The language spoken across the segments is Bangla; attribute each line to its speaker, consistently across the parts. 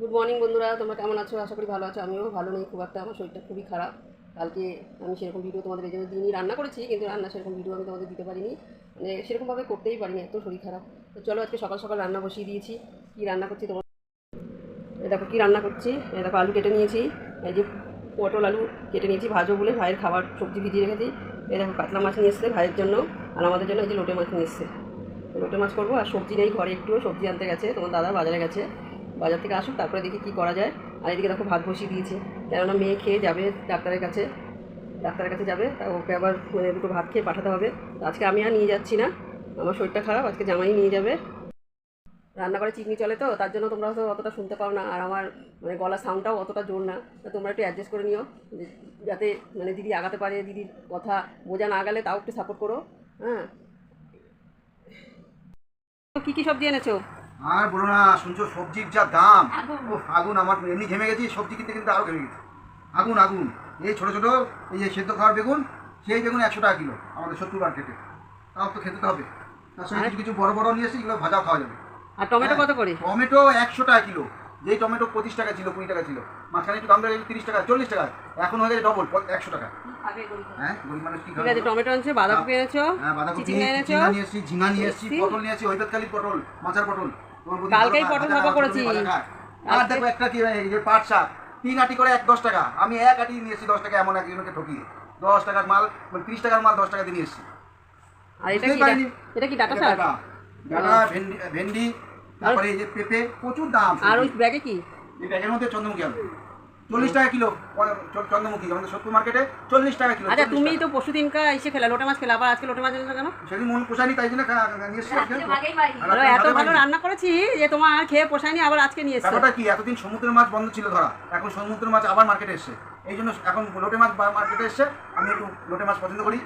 Speaker 1: গুড মর্নিং বন্ধুরা, তোমরা কেমন আছো? আশা করি ভালো আছো। আমিও ভালো নেই খুব একটা, আমার শরীরটা খুবই খারাপ। কালকে আমি সেরকম ভিডিও তোমাদের এই জন্য দিনই রান্না করেছি, কিন্তু রান্না সেরকম ভিডিও আমি তোমাদের দিতে পারিনি, মানে সেরকমভাবে করতেই পারিনি, এত শরীর খারাপ। তো চলো আজকে সকাল সকাল রান্না বসিয়ে দিয়েছি। কী রান্না করছি তোমার দেখো, কী রান্না করছি। দেখো আলু কেটে নিয়েছি, এই যে পটল আলু কেটে নিয়েছি ভাজো বলে, ভাইয়ের খাবার সবজি ভিজিয়ে রেখেছি। এই দেখো কাতলা মাছ নিয়ে এসছে ভাইয়ের জন্য, আর আমাদের জন্য এই যে লোটে মাছ নিয়ে এসছে। লোটে মাছ করবো। আর সবজি নেই ঘরে, একটুও সবজি আনতে গেছে তোমার দাদা, বাজারে গেছে, বাজার থেকে আসুক তারপরে দেখি কী করা যায়। আর এদিকে দেখো ভাত বসিয়ে দিয়েছি, কেননা মেয়ে খেয়ে যাবে ডাক্তারের কাছে, যাবে, তা ওকে আবার মানে দুটো ভাত খেয়ে পাঠাতে হবে। আজকে আমি আর নিয়ে যাচ্ছি না, আমার শরীরটা খারাপ, আজকে জামাই নিয়ে যাবে। রান্নাঘরে চিকনি চলে তো, তার জন্য তোমরা হয়তো অতটা শুনতে পাও না, আর আমার মানে গলার সাউন্ডটাও অতটা জোর না। তা তোমরা একটু অ্যাডজাস্ট করে নিও, যাতে মানে দিদি আগাতে পারে, দিদির কথা বোঝা না গেলে তাও একটু সাপোর্ট করো। হ্যাঁ, কী কী সবজি এনেছো?
Speaker 2: আর বলো না, শুনছো সবজির যা দাম। ও আগুন, আমার এমনি ঘেমে গেছি, সবজি কিনতে কিনতে আরও ঘেমে গেছি। আগুন আগুন। এই ছোটো ছোটো এই যে সেদ্ধ খাওয়ার বেগুন, সেই বেগুন 100 টাকা কিলো আমাদের 70 মার্কেটে। তাও তো খেতে তো হবে। তার সঙ্গে কিছু কিছু বড় বড় নিয়ে এসেছি, এগুলো ভাজাও খাওয়া যাবে।
Speaker 1: আর টমেটো কত করে?
Speaker 2: টমেটো 100 টাকা কিলো। যেই টমেটো 25 টাকা ছিল, 20 টাকা ছিল, মাঝখানে একটু দাম বেড়ে গেছে 30 টাকা 40 টাকা, এখন হয়ে গেছে ডবল 100 টাকা। হ্যাঁ, গরিব মানুষ কি খাবে?
Speaker 1: ঠিক আছে, টমেটো এনেছো, বাঁধাকপি এনেছো,
Speaker 2: হ্যাঁ বাঁধাকপি
Speaker 1: এনেছো,
Speaker 2: ঝিঙা নিয়ে এসেছি, ঝিঙা নিয়ে এসেছি, পটল নিয়ে এসেছি, হৈদতকালি পটল, মাচার পটল।
Speaker 1: কালকেই পটল ভাপা করেছি।
Speaker 2: আর দেখো একটা কি এই যে পাট শাক 3 আটি করে 10 টাকা, আমি 1 আটি নিয়ে এসেছি 10 টাকা, এমন একজনকে ঠকিয়ে 10 টাকার মাল, মানে 30 টাকার মাল 10 টাকা দিয়ে নিয়ে এসেছি।
Speaker 1: আর এটা কি ডাটা শাক?
Speaker 2: ডাটা, ভেন্ডি, তারপরে এই যে পেঁপে, প্রচুর দাম।
Speaker 1: আর ওই ব্যাগে কি?
Speaker 2: এই ব্যাগের মধ্যে চন্দ্রমুখী আলু 40 টাকা কিলো। চন্দ্রমুখী আমাদের 70 মার্কেটে 40 টাকা কিলো।
Speaker 1: আচ্ছা, তুমি তো পরশু দিনকা এসে খেলা লোটে মাছ খেলা, আবার আজকে লোটে মাছ এনেছো কেন?
Speaker 2: সেদিন মন পোষায়নি, তাই জন্য নিয়ে এসেছি।
Speaker 1: এত ভালো রান্না করেছি যে তোমার খেয়ে পোষায়নি, আবার আজকে নিয়ে এসেছো।
Speaker 2: ব্যাপারটা কি, এতদিন সমুদ্রের মাছ বন্ধ ছিল ধরা, এখন সমুদ্রের মাছ আবার মার্কেটে এসছে, এই জন্য এখন লোটে মাছ মার্কেটে এসছে। আমি একটু লোটে মাছ পছন্দ করি,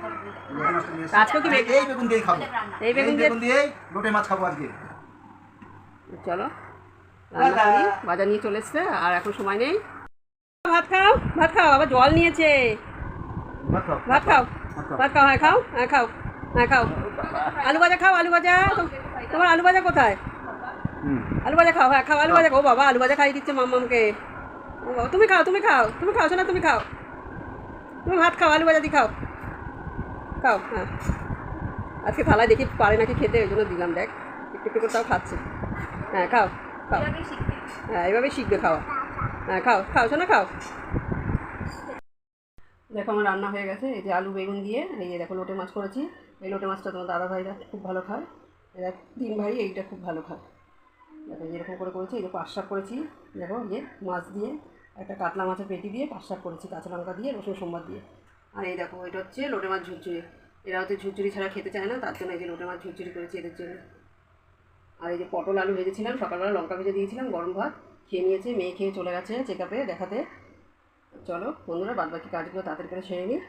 Speaker 2: লোটে মাছটা নিয়ে এসেছি।
Speaker 1: আজকে কি
Speaker 2: এই বেগুন দিয়েই খাবো,
Speaker 1: এই বেগুন
Speaker 2: দিয়েই লোটে মাছ খাবো আজকে।
Speaker 1: চলো রান্না করি, বাজার নিয়ে চলে এসছে, আর এখন সময় নেই। ভাত খাও, ভাত খাও, আবার জল নিয়েছে। ভাত খাও, ভাত খাও, হ্যাঁ খাও, হ্যাঁ খাও, হ্যাঁ খাও। আলু ভাজা খাও, আলু ভাজা। তোমার আলু ভাজা কোথায়? আলু ভাজা খাও, হ্যাঁ খাও আলু ভাজা। ও বাবা, আলু ভাজা খাইয়ে দিচ্ছে মাম্মামকে। ও বাবা, তুমি খাও, তুমি খাও, তুমি খাও শোনা, তুমি খাও, তুমি ভাত খাও, আলু ভাজা দি খাও, খাও। হ্যাঁ, আজকে থালায় দেখি পারে নাকি খেতে, ওই জন্য দিলাম। দেখ একটু একটু করে তাও খাচ্ছে। হ্যাঁ খাও, খাও, হ্যাঁ এইভাবেই শিখবে খাওয়া। হ্যাঁ খাও, খাও শোনা, খাও। দেখো আমার রান্না হয়ে গেছে, এই যে আলু বেগুন দিয়ে, এই যে দেখো লোটে মাছ করেছি। এই লোটে মাছটা তোমার দাদা ভাইরা খুব ভালো খায়, এরা 3 ভাই এইটা খুব ভালো খায়। দেখো যেরকম করে করেছি, এই যে পাঁচ শাক করেছি, দেখো এই যে মাছ দিয়ে, একটা কাতলা মাছের পেটি দিয়ে পাঁচ শাক করেছি, কাঁচা লঙ্কা দিয়ে, রসুন সোমবার দিয়ে। আর এই দেখো এটা হচ্ছে লোটে মাছ ঝুরঝুরি। এরা হয়তো ঝুরঝুরি ছাড়া খেতে চায় না, তার জন্য এই যে লোটে মাছ ঝুরঝুরি করেছি এদের জন্য। আর এই যে পটল আলু ভেজেছিলাম, সকালবেলা লঙ্কা ভেজে দিয়েছিলাম, গরম ভাত খেয়ে নিয়েছে, মেয়ে খেয়ে চলে গেছে চেক আপে দেখাতে। চলো বন্ধুরা, বাদ বাকি কাজগুলো তাড়াতাড়ি করে সেরে নিই।